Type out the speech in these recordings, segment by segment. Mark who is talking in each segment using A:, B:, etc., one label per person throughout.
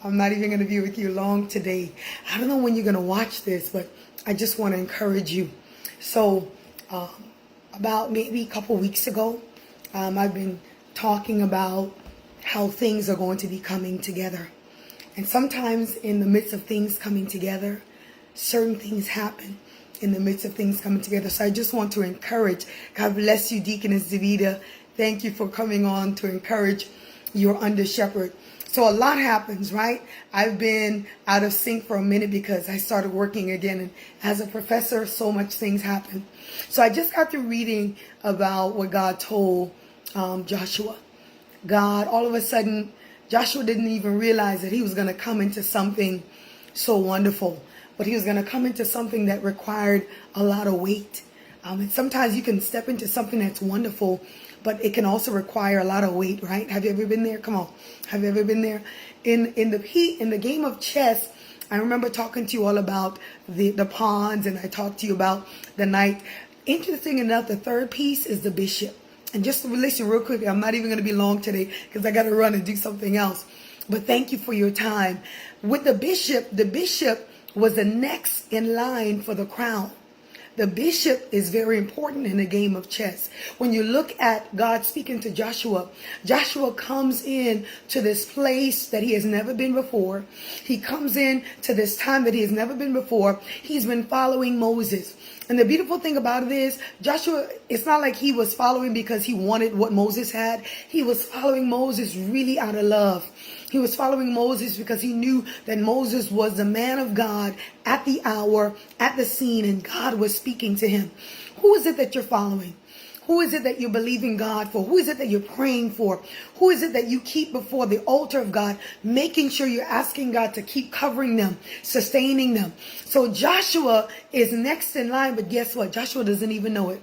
A: I'm not even going to be with you long today. I don't know when you're going to watch this, but I just want to encourage you. So, about maybe a couple weeks ago, I've been talking about how things are going to be coming together. And sometimes in the midst of things coming together, certain things happen in the midst of things coming together. So I just want to encourage. God bless you, Deaconess Davida. Thank you for coming on to encourage your under shepherd. So a lot happens, right? I've been out of sync for a minute because I started working again. And as a professor, so much things happen. So I just got through reading about what God told Joshua. God, all of a sudden, Joshua didn't even realize that he was going to come into something so wonderful. But he was going to come into something that required a lot of weight. And sometimes you can step into something that's wonderful, but it can also require a lot of weight, right? Have you ever been there? Come on. Have you ever been there? In the game of chess, I remember talking to you all about the pawns, and I talked to you about the knight. Interesting enough, the third piece is the bishop. And just to listen real quick, I'm not even going to be long today because I got to run and do something else. But thank you for your time. With the bishop was the next in line for the crown. The bishop is very important in the game of chess. When you look at God speaking to Joshua, Joshua comes in to this place that he has never been before. He comes in to this time that he has never been before. He's been following Moses. And the beautiful thing about it is, Joshua, it's not like he was following because he wanted what Moses had. He was following Moses really out of love. He was following Moses because he knew that Moses was the man of God at the hour, at the scene, and God was speaking to him. Who is it that you're following? Who is it that you're believing God for? Who is it that you're praying for? Who is it that you keep before the altar of God, making sure you're asking God to keep covering them, sustaining them? So Joshua is next in line, but guess what? Joshua doesn't even know it.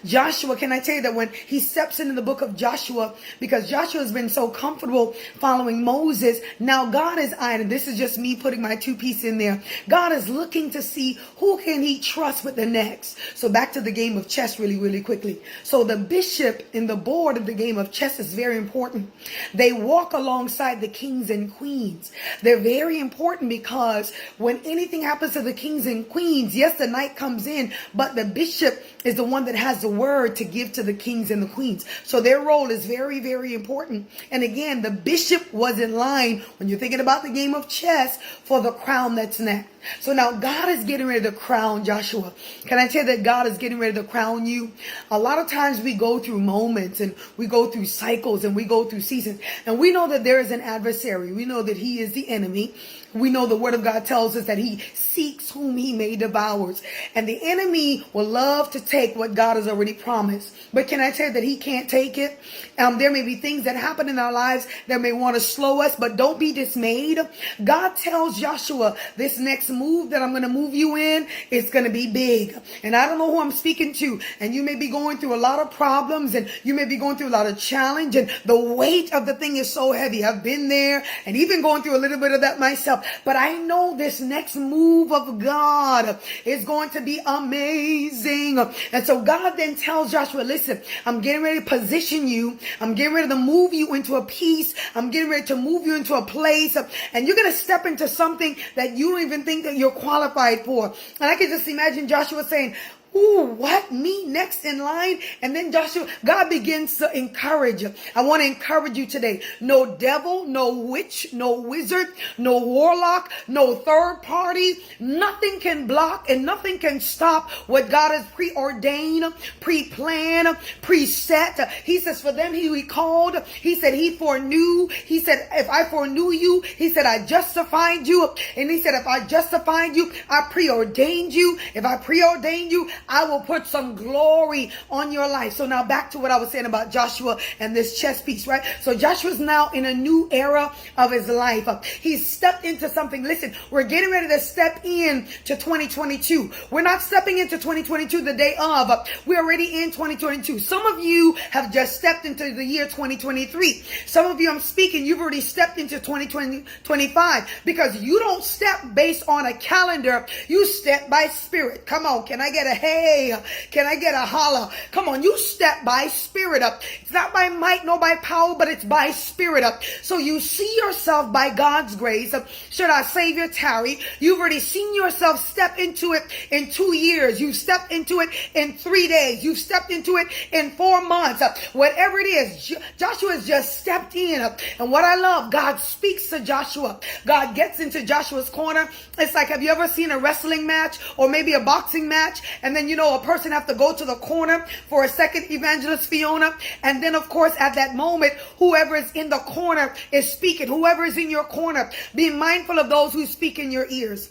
A: Joshua, can I tell you that when he steps into the book of Joshua, because Joshua has been so comfortable following Moses, now God is eyeing, and this is just me putting my two pieces in there. God is looking to see who can he trust with the next. So back to the game of chess really, really quickly. So the bishop in the board of the game of chess is very important. They walk alongside the kings and queens. They're very important because when anything happens to the kings and queens, yes, the knight comes in, but the bishop is the one that has the word to give to the kings and the queens. So their role is very, very important. And again, the bishop was in line, when you're thinking about the game of chess, for the crown that's next. So now God is getting ready to crown Joshua. Can I tell you that God is getting ready to crown you? A lot of times we go through moments and we go through cycles and we go through seasons. And we know that there is an adversary. We know that he is the enemy. We know the word of God tells us that he seeks whom he may devour. And the enemy will love to take what God has already promised. But can I tell you that he can't take it? There may be things that happen in our lives that may want to slow us, but don't be dismayed. God tells Joshua, this next move that I'm going to move you in, it's going to be big. And I don't know who I'm speaking to. And you may be going through a lot of problems, and you may be going through a lot of challenge, and the weight of the thing is so heavy. I've been there and even going through a little bit of that myself. But I know this next move of God is going to be amazing. And so God then tells Joshua, listen, I'm getting ready to position you. I'm getting ready to move you into a piece. I'm getting ready to move you into a place. And you're going to step into something that you don't even think that you're qualified for. And I can just imagine Joshua saying, ooh, what? Me next in line? And then God begins to encourage you. I want to encourage you today. No devil, no witch, no wizard, no warlock, no third party. Nothing can block and nothing can stop what God has preordained, pre-planned, preset. He says for them he called. He said he foreknew. He said if I foreknew you, he said I justified you. And he said if I justified you, I preordained you. If I preordained you, I will put some glory on your life. So now back to what I was saying about Joshua and this chess piece, right? So Joshua's now in a new era of his life. He's stepped into something. Listen, we're getting ready to step in to 2022. We're not stepping into 2022 the day of. We're already in 2022. Some of you have just stepped into the year 2023. Some of you I'm speaking, you've already stepped into 2025 because you don't step based on a calendar. You step by spirit. Come on. Can I get a hey? today. Can I get a holler? Come on, you step by spirit up. It's not by might nor by power, but it's by spirit up. So you see yourself by God's grace. Should our Savior tarry, you've already seen yourself step into it in 2 years. You've stepped into it in 3 days. You've stepped into it in 4 months. Whatever it is, Joshua has just stepped in. And what I love, God speaks to Joshua. God gets into Joshua's corner. It's like, have you ever seen a wrestling match or maybe a boxing match? And then, a person have to go to the corner for a second, Evangelist Fiona. And then, of course, at that moment, whoever is in the corner is speaking. Whoever is in your corner, be mindful of those who speak in your ears.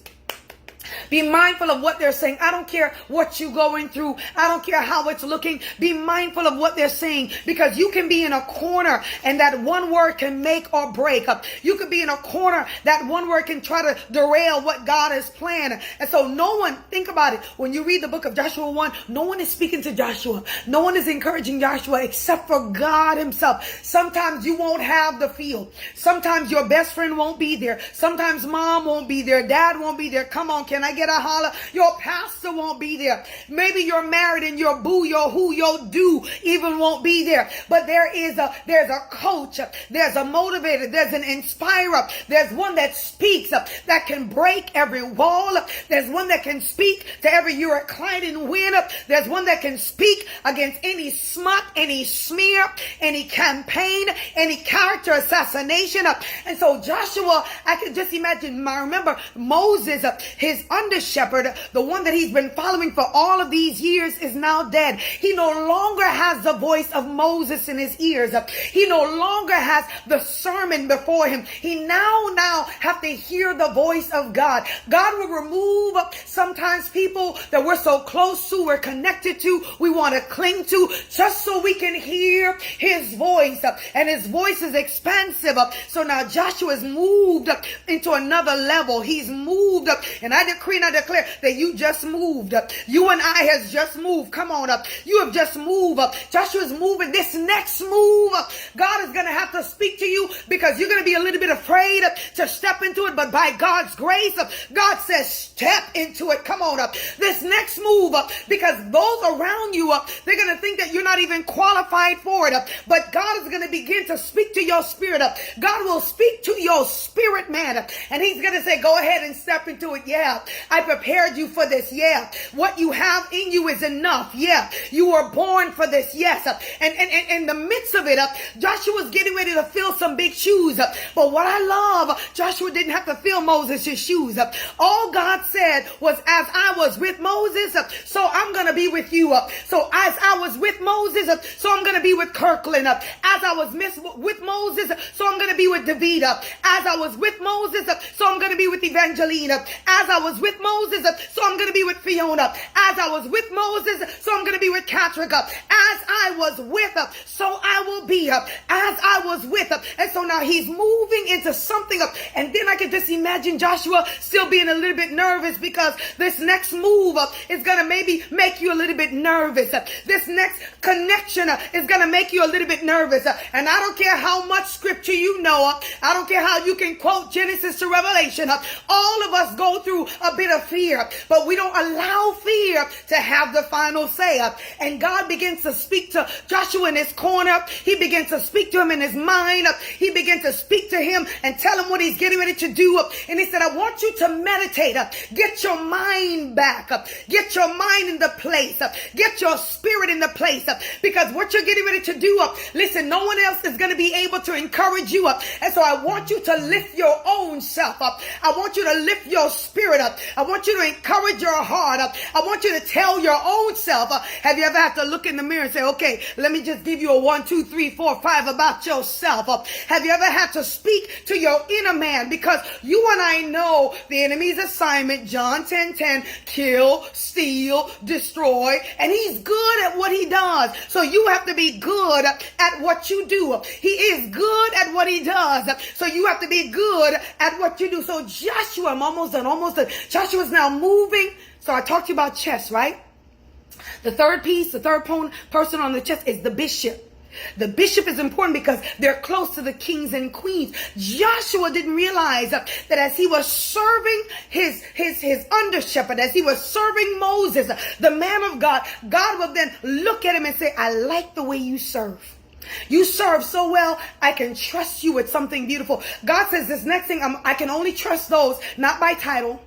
A: Be mindful of what they're saying. I don't care what you're going through. I don't care how it's looking. Be mindful of what they're saying, because you can be in a corner and that one word can make or break. You could be in a corner, that one word can try to derail what God has planned. And so no one, think about it. When you read the book of Joshua 1, no one is speaking to Joshua. No one is encouraging Joshua except for God himself. Sometimes you won't have the feel. Sometimes your best friend won't be there. Sometimes mom won't be there. Dad won't be there. Come on, can I get a holler? Your pastor won't be there. Maybe you're married and your boo, your who, your do even won't be there. But there's a coach, there's a motivator, there's an inspirer, there's one that speaks that can break every wall. There's one that can speak to every reclining wind. There's one that can speak against any smut, any smear, any campaign, any character assassination. And so Joshua, I can just imagine, I remember Moses, his under shepherd, the one that he's been following for all of these years, is now dead. He no longer has the voice of Moses in his ears. He no longer has the sermon before him. He now have to hear the voice of God. God will remove sometimes people that we're so close to, we're connected to, we want to cling to, just so we can hear his voice. And his voice is expansive. So now Joshua is moved into another level. He's moved up, and I decree and I declare that you just moved up. You and I has just moved. Come on up. You have just moved up. Joshua's moving. This next move, God is going to have to speak to you, because you're going to be a little bit afraid to step into it. But by God's grace, God says, step into it. Come on up. This next move, because those around you, they're going to think that you're not even qualified for it. But God is going to begin to speak to your spirit. God will speak to your spirit, man. And he's going to say, go ahead and step into it. Yeah, I prepared you for this. Yeah, what you have in you is enough. Yeah, you were born for this. Yes, and in the midst of it, Joshua's getting ready to fill some big shoes. But what I love, Joshua didn't have to fill Moses' shoes. All God said was, as I was with Moses, so I'm going to be with you. So as I was with Moses, so I'm going to be with Kirkland. As I was with Moses, so I'm going to be with Davida. As I was with Moses, so I'm going to be with Evangelina. As I was with Moses, so I'm going to be with Fiona. As I was with Moses, so I'm going to be with Catrick. As I was with, so I will be. As I was with. And so now he's moving into something. And then I can just imagine Joshua still being a little bit nervous, because this next move is going to maybe make you a little bit nervous. This next connection is going to make you a little bit nervous. And I don't care how much scripture you know. I don't care how you can quote Genesis to Revelation. All of us go through a bit of fear, but we don't allow fear to have the final say. And God begins to speak to Joshua in his corner. He begins to speak to him in his mind. He begins to speak to him and tell him what he's getting ready to do. And he said, I want you to meditate. Get your mind back. Get your mind in the place. Get your spirit in the place. Because what you're getting ready to do, listen, no one else is going to be able to encourage you. And so I want you to lift your own self up. I want you to lift your spirit up. I want you to encourage your heart up. I want you to tell your own self. Have you ever had to look in the mirror and say, okay, let me just give you a 1, 2, 3, 4, 5 about yourself? Have you ever had to speak to your inner man? Because you and I know the enemy's assignment, John 10:10, kill, steal, destroy, and he's good at what he does. So you have to be good at what you do. He is good at what he does. So you have to be good at what you do. So Joshua, I'm almost done. Joshua's now moving. So I talked to you about chess, right? The third piece, the third person on the chess is the bishop. The bishop is important because they're close to the kings and queens. Joshua didn't realize that as he was serving his under shepherd, as he was serving Moses, the man of God, God would then look at him and say, I like the way you serve. You serve so well, I can trust you with something beautiful. God says this next thing, I can only trust those, not by title,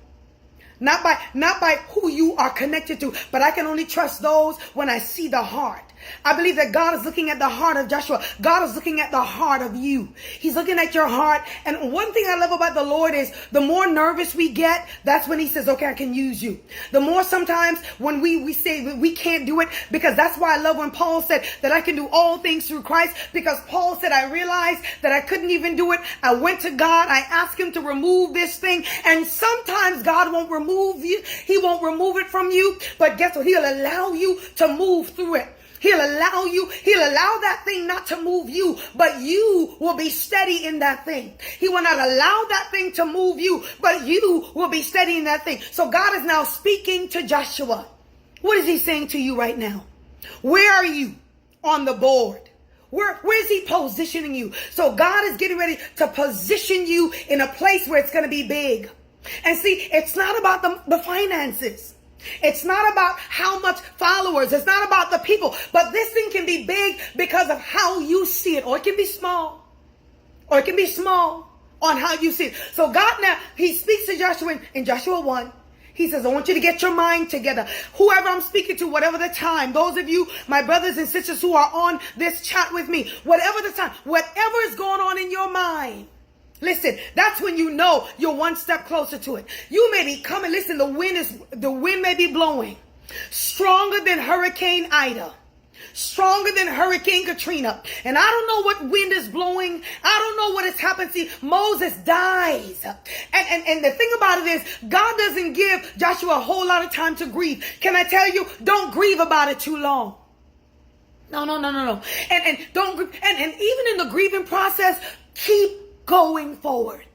A: not by who you are connected to, but I can only trust those when I see the heart. I believe that God is looking at the heart of Joshua. God is looking at the heart of you. He's looking at your heart. And one thing I love about the Lord is the more nervous we get, that's when he says, okay, I can use you. The more sometimes when we say we can't do it, because that's why I love when Paul said that I can do all things through Christ, because Paul said, I realized that I couldn't even do it. I went to God. I asked him to remove this thing. And sometimes God won't remove you. He won't remove it from you. But guess what? He'll allow you to move through it. He'll allow that thing not to move you, but you will be steady in that thing. He will not allow that thing to move you, but you will be steady in that thing. So God is now speaking to Joshua. What is he saying to you right now? Where are you on the board? Where is he positioning you? So God is getting ready to position you in a place where it's going to be big. And see, it's not about the finances. It's not about how much followers. It's not about the people. But this thing can be big because of how you see it. Or it can be small. Or it can be small on how you see it. So God now, he speaks to Joshua in Joshua 1. He says, I want you to get your mind together. Whoever I'm speaking to, whatever the time, those of you, my brothers and sisters who are on this chat with me, whatever the time, whatever is going on in your mind, listen, that's when you know you're one step closer to it. You may be coming. Listen, the wind may be blowing stronger than Hurricane Ida, stronger than Hurricane Katrina. And I don't know what wind is blowing. I don't know what has happened. See, Moses dies. And the thing about it is, God doesn't give Joshua a whole lot of time to grieve. Can I tell you, don't grieve about it too long. No. And don't, and even in the grieving process, keep going forward.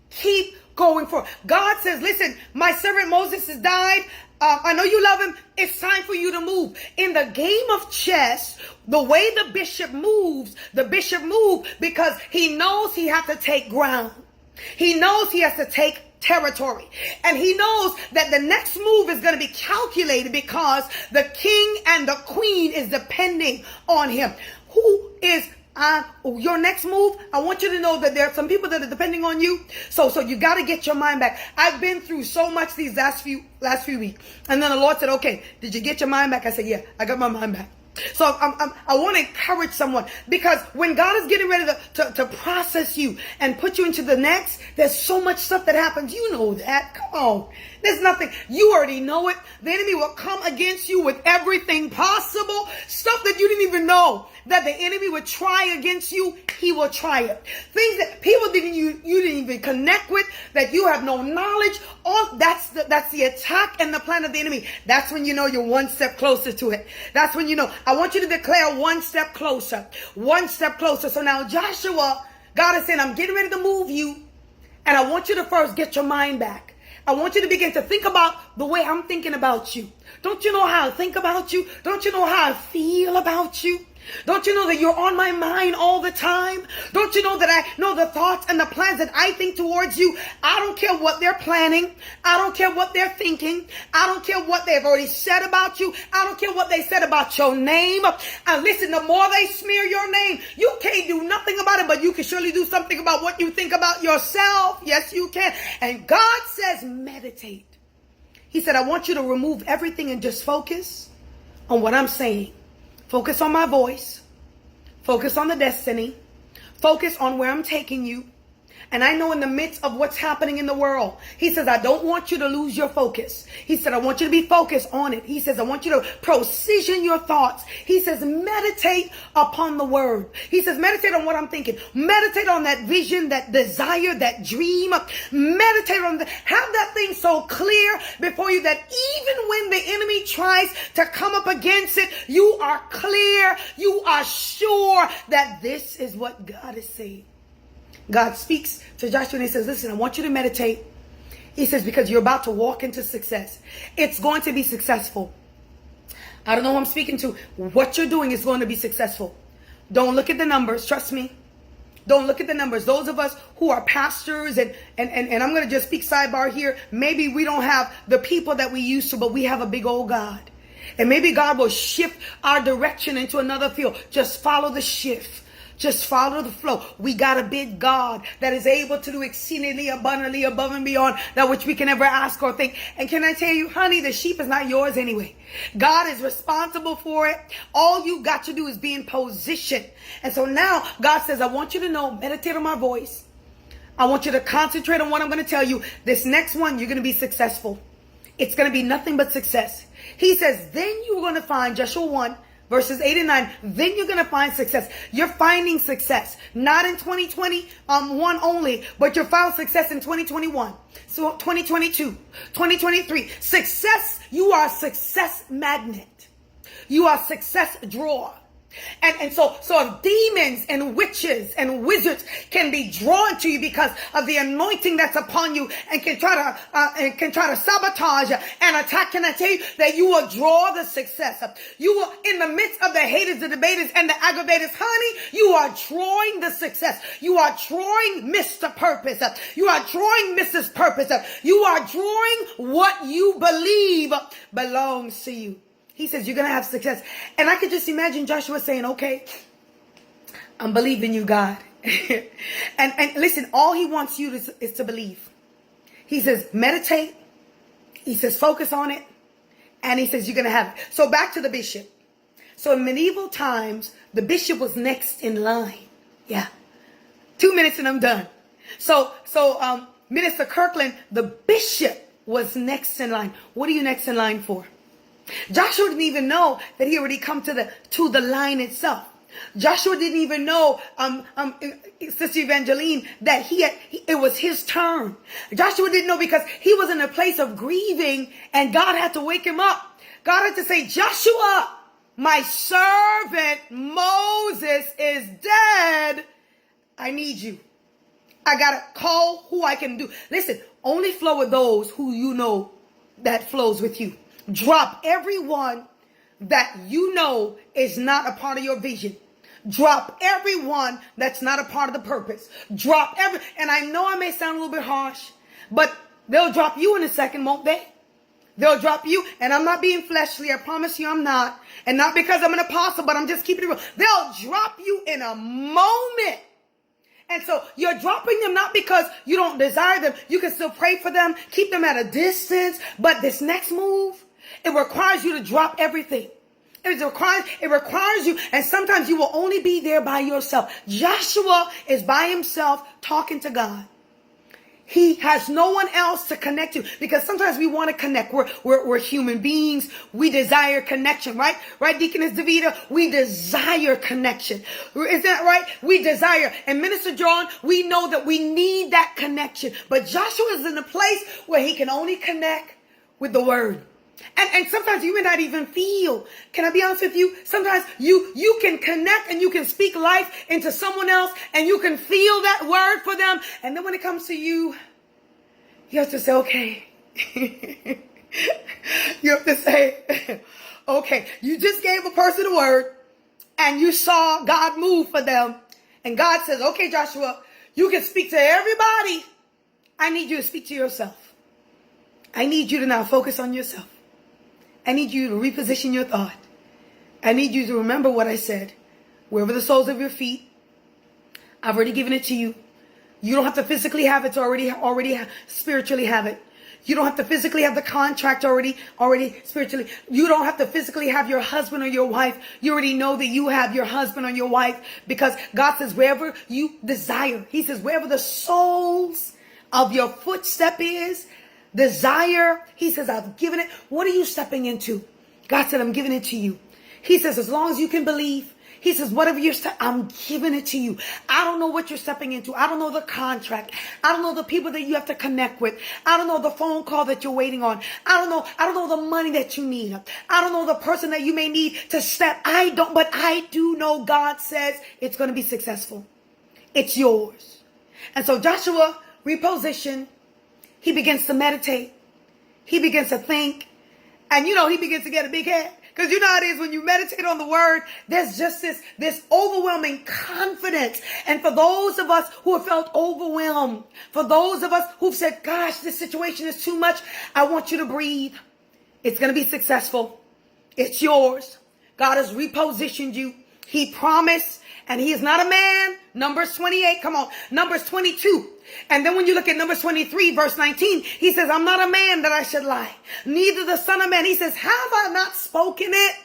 A: Keep going forward. God says, listen, my servant Moses has died. I know you love him. It's time for you to move. In the game of chess, the way the bishop moves because he knows he has to take ground. He knows he has to take territory. And he knows that the next move is going to be calculated because the king and the queen is depending on him. Who is your next move? I want you to know that there are some people that are depending on you. So you got to get your mind back. I've been through so much these last few weeks. And then the Lord said, okay, did you get your mind back? I said, yeah, I got my mind back. So I want to encourage someone, because when God is getting ready to process you and put you into the next, there's so much stuff that happens. You know that. Come on. There's nothing. You already know it. The enemy will come against you with everything possible. Stuff that you didn't even know that the enemy would try against you. He will try it. Things that people you didn't even connect with, that you have no knowledge of. That's the attack and the plan of the enemy. That's when you know you're one step closer to it. That's when you know. I want you to declare one step closer. One step closer. So now Joshua, God is saying, I'm getting ready to move you. And I want you to first get your mind back. I want you to begin to think about the way I'm thinking about you. Don't you know how I think about you? Don't you know how I feel about you? Don't you know that you're on my mind all the time? Don't you know that I know the thoughts and the plans that I think towards you? I don't care what they're planning. I don't care what they're thinking. I don't care what they've already said about you. I don't care what they said about your name. And listen, the more they smear your name, you can't do nothing about it, but you can surely do something about what you think about yourself. Yes, you can. And God says, meditate. He said, I want you to remove everything and just focus on what I'm saying. Focus on my voice. Focus on the destiny. Focus on where I'm taking you. And I know in the midst of what's happening in the world, he says, I don't want you to lose your focus. He said, I want you to be focused on it. He says, I want you to precision your thoughts. He says, meditate upon the word. He says, meditate on what I'm thinking. Meditate on that vision, that desire, that dream. Meditate on that. Have that thing so clear before you that even when the enemy tries to come up against it, you are clear. You are sure that this is what God is saying. God speaks to Joshua and he says, listen, I want you to meditate. He says, because you're about to walk into success. It's going to be successful. I don't know who I'm speaking to. What you're doing is going to be successful. Don't look at the numbers. Trust me. Don't look at the numbers. Those of us who are pastors, and I'm going to just speak sidebar here. Maybe we don't have the people that we used to, but we have a big old God. And maybe God will shift our direction into another field. Just follow the shift. Just follow the flow. We got a big God that is able to do exceedingly abundantly above and beyond that which we can ever ask or think. And can I tell you, honey, the sheep is not yours anyway. God is responsible for it. All you got to do is be in position. And so now God says, I want you to know, meditate on my voice. I want you to concentrate on what I'm going to tell you. This next one, you're going to be successful. It's going to be nothing but success. He says, then you're going to find, Joshua 1, verses 8 and 9, then you're going to find success. You're finding success, not in 2021 only, but you're finding success in 2021. So 2022, 2023. Success, you are a success magnet. You are a success drawer. And so if demons and witches and wizards can be drawn to you because of the anointing that's upon you and can try to sabotage and attack, can I tell you that you will draw the success? You will, in the midst of the haters, the debaters, and the aggravators, honey, you are drawing the success. You are drawing Mr. Purpose. You are drawing Mrs. Purpose. You are drawing what you believe belongs to you. He says, you're going to have success. And I could just imagine Joshua saying, okay, I'm believing you, God. and listen, all he wants you is to believe. He says, meditate. He says, focus on it. And he says, you're going to have it. So back to the bishop. So in medieval times, the bishop was next in line. Yeah. 2 minutes and I'm done. So Minister Kirkland, the bishop was next in line. What are you next in line for? Joshua didn't even know that he already come to the line itself. Joshua didn't even know, Sister Evangeline, that it was his turn. Joshua didn't know because he was in a place of grieving and God had to wake him up. God had to say, Joshua, my servant Moses is dead. I need you. I got to call who I can do. Listen, only flow with those who you know that flows with you. Drop everyone that you know is not a part of your vision. Drop everyone that's not a part of the purpose. And I know I may sound a little bit harsh, but they'll drop you in a second, won't they? They'll drop you, and I'm not being fleshly. I promise you I'm not. And not because I'm an apostle, but I'm just keeping it real. They'll drop you in a moment. And so you're dropping them not because you don't desire them. You can still pray for them, keep them at a distance. But this next move, it requires you to drop everything. It requires you, and sometimes you will only be there by yourself. Joshua is by himself talking to God. He has no one else to connect to, because sometimes we want to connect. We're human beings. We desire connection, right? Right, Deaconess Davida? We desire connection. Is that right? We desire. And Minister John, we know that we need that connection. But Joshua is in a place where he can only connect with the word. And sometimes you may not even feel. Can I be honest with you? Sometimes you can connect and you can speak life into someone else and you can feel that word for them. And then when it comes to you, you have to say, okay. You have to say, okay, you just gave a person a word and you saw God move for them. And God says, okay, Joshua, you can speak to everybody. I need you to speak to yourself. I need you to now focus on yourself. I need you to reposition your thought. I need you to remember what I said. Wherever the soles of your feet, I've already given it to you. You don't have to physically have it to already spiritually have it. You don't have to physically have the contract already spiritually. You don't have to physically have your husband or your wife. You already know that you have your husband or your wife, because God says wherever you desire. He says wherever the soles of your footstep is, desire, he says, I've given it. What are you stepping into? God said, I'm giving it to you. He says, as long as you can believe, he says, whatever you're I'm giving it to you. I don't know what you're stepping into. I don't know the contract. I don't know the people that you have to connect with. I don't know the phone call that you're waiting on. I don't know the money that you need. I don't know the person that you may need to step. But I do know God says it's going to be successful. It's yours. And so Joshua repositioned. He begins to meditate. He begins to think. And he begins to get a big head. Because you know how it is when you meditate on the word, there's just this overwhelming confidence. And for those of us who have felt overwhelmed, for those of us who've said, gosh, this situation is too much, I want you to breathe. It's going to be successful. It's yours. God has repositioned you. He promised, and he is not a man. Numbers 28, come on. Numbers 22. And then when you look at Numbers 23, verse 19, he says, I'm not a man that I should lie, neither the son of man. He says, have I not spoken it?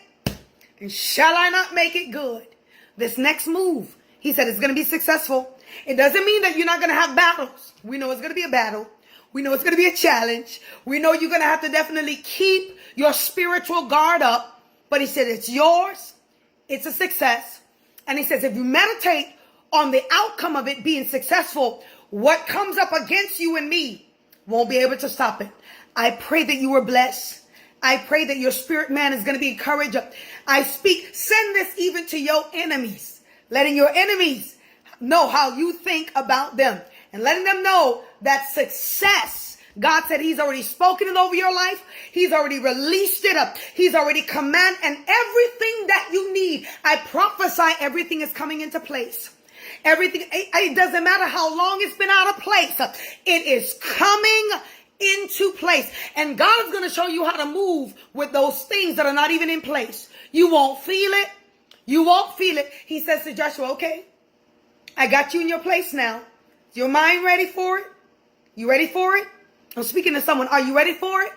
A: And shall I not make it good? This next move, he said, it's going to be successful. It doesn't mean that you're not going to have battles. We know it's going to be a battle. We know it's going to be a challenge. We know you're going to have to definitely keep your spiritual guard up. But he said, it's yours. It's a success. And he says, if you meditate on the outcome of it being successful, what comes up against you and me won't be able to stop it. I pray that you were blessed. I pray that your spirit man is going to be encouraged. I speak, send this even to your enemies, letting your enemies know how you think about them and letting them know that success, God said he's already spoken it over your life. He's already released it up. He's already commanded, and everything that you need, I prophesy everything is coming into place. Everything, it doesn't matter how long it's been out of place. It is coming into place. And God is going to show you how to move with those things that are not even in place. You won't feel it. You won't feel it. He says to Joshua, okay, I got you in your place now. Is your mind ready for it? You ready for it? I'm speaking to someone. Are you ready for it?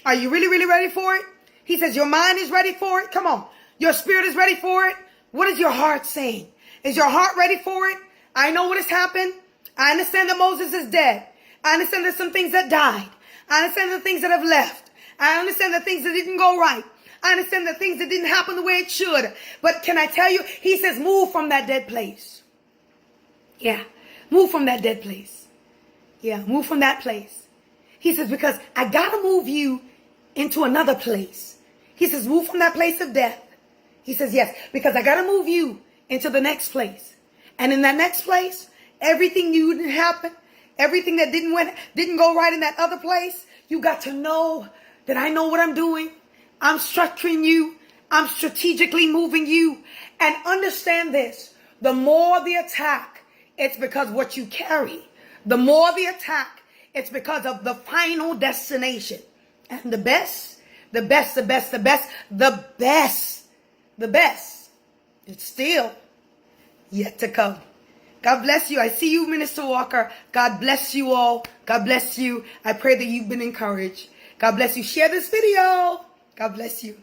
A: Are you really, really ready for it? He says your mind is ready for it. Come on. Your spirit is ready for it. What is your heart saying? Is your heart ready for it? I know what has happened. I understand that Moses is dead. I understand there's some things that died. I understand the things that have left. I understand the things that didn't go right. I understand the things that didn't happen the way it should. But can I tell you, he says, move from that dead place. Yeah, move from that dead place. Yeah, move from that place. He says, because I got to move you into another place. He says, move from that place of death. He says, yes, because I got to move you into the next place. And in that next place, everything you didn't happen, everything that didn't go right in that other place, you got to know that I know what I'm doing. I'm structuring you. I'm strategically moving you. And understand this, the more the attack, it's because what you carry. The more the attack, it's because of the final destination. And the best, it's still yet to come. God bless you. I see you, Minister Walker. God bless you all. God bless you. I pray that you've been encouraged. God bless you. Share this video. God bless you.